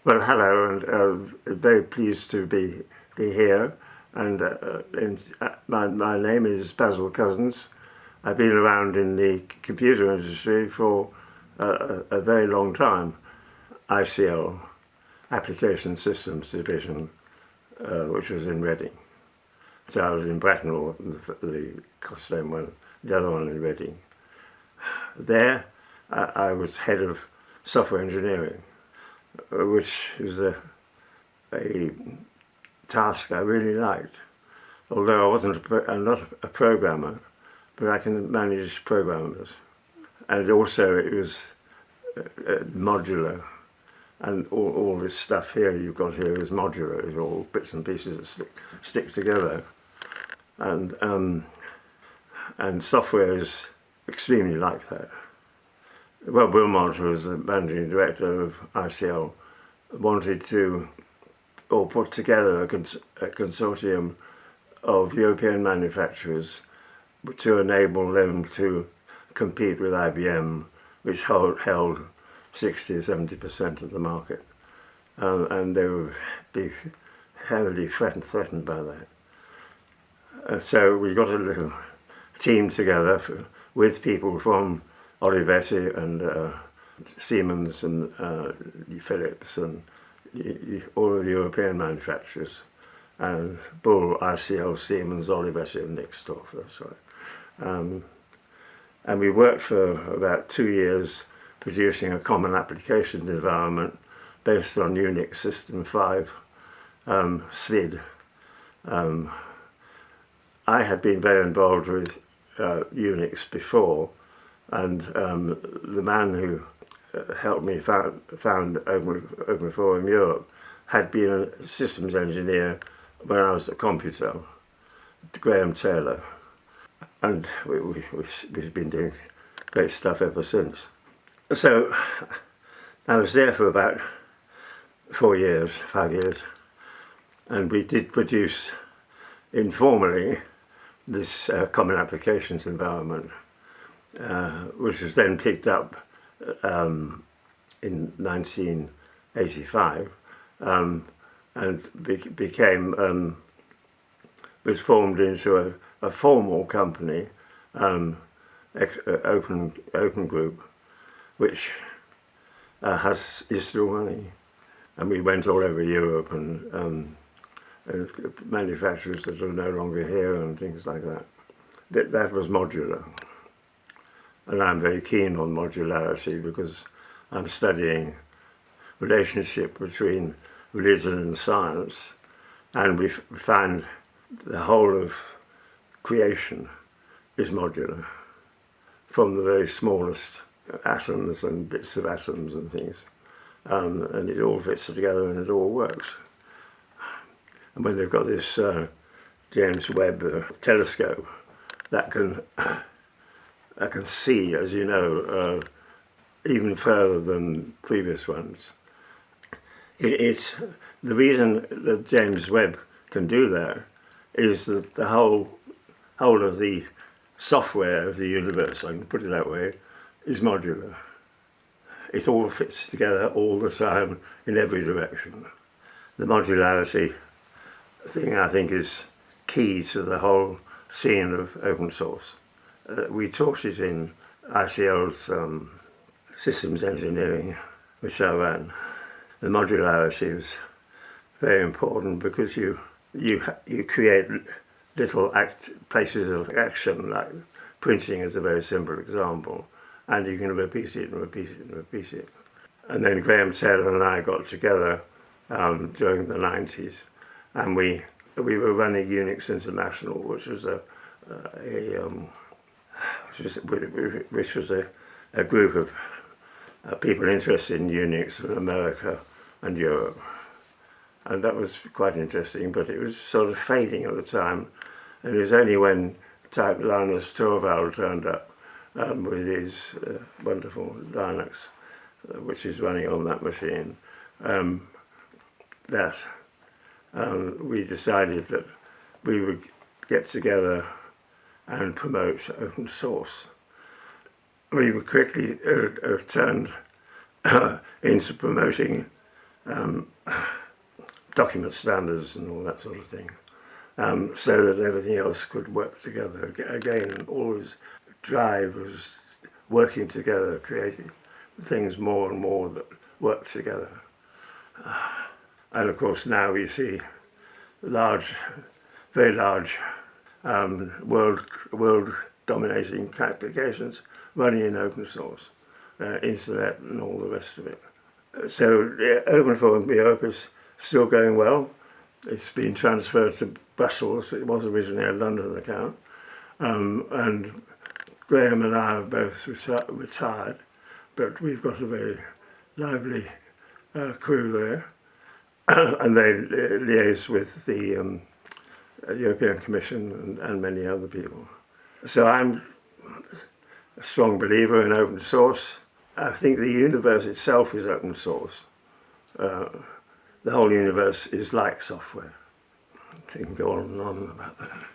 Well, hello, and very pleased to be here. And my name is Basil Cousins. I've been around in the computer industry for a very long time. ICL, Application Systems Division, which was in Reading. So I was in Bracknell, the Costain one, the other one in Reading. There, I was head of software engineering, which is a task I really liked. Although I'm not a programmer, but I can manage programmers. And also it was modular. And all this stuff here you've got here is modular. It's all bits and pieces that stick together. And software is extremely like that. Well, Wilmot, who was the managing director of ICL, wanted to put together a consortium of European manufacturers to enable them to compete with IBM, which held 60 or 70% of the market. And they would be heavily threatened by that. So we got a little team together with people from Olivetti and Siemens and Philips and all of the European manufacturers, and Bull, ICL, Siemens, Olivetti and Nixdorf, that's right. And we worked for about 2 years producing a common application environment based on Unix System 5, SVID. I had been very involved with Unix before, and the man who helped me found Open Forum Europe had been a systems engineer when I was at Computel, Graham Taylor, and we've been doing great stuff ever since. So I was there for about 5 years, and we did produce informally this common applications environment, which was then picked up in 1985 and became was formed into a formal company, Open Group, which is still running. And we went all over Europe and manufacturers that are no longer here and things like that. That was modular. And I'm very keen on modularity because I'm studying relationship between religion and science, and we find the whole of creation is modular, from the very smallest atoms and bits of atoms and things, and it all fits together and it all works. And when they've got this James Webb telescope that can see, as you know, even further than previous ones. It's the reason that James Webb can do that is that the whole of the software of the universe, I can put it that way, is modular. It all fits together all the time in every direction. The modularity thing, I think, is key to the whole scene of open source. We taught it in ICL's systems engineering, which I ran. The modularity was very important because you create little places of action, like printing is a very simple example, and you can repeat it and repeat it and repeat it. And then Graham Taylor and I got together during the 90s, and we were running Unix International, which was a group of people interested in Unix from America and Europe. And that was quite interesting, but it was sort of fading at the time. And it was only when type Linus Torvald turned up with his wonderful Linux, which is running on that machine, that we decided that we would get together and promote open source. We were quickly turned into promoting document standards and all that sort of thing, so that everything else could work together. Again, always drive was working together, creating things more and more that work together. And of course now we see large, very large world dominating applications running in open source, internet and all the rest of it. So Open Forum Europe is still going well. It's been transferred to Brussels. It was originally a London account. And Graham and I have both retired, but we've got a very lively crew there. And they liaise with the European Commission and many other people. So I'm a strong believer in open source. I think the universe itself is open source. The whole universe is like software. You can go on and on about that.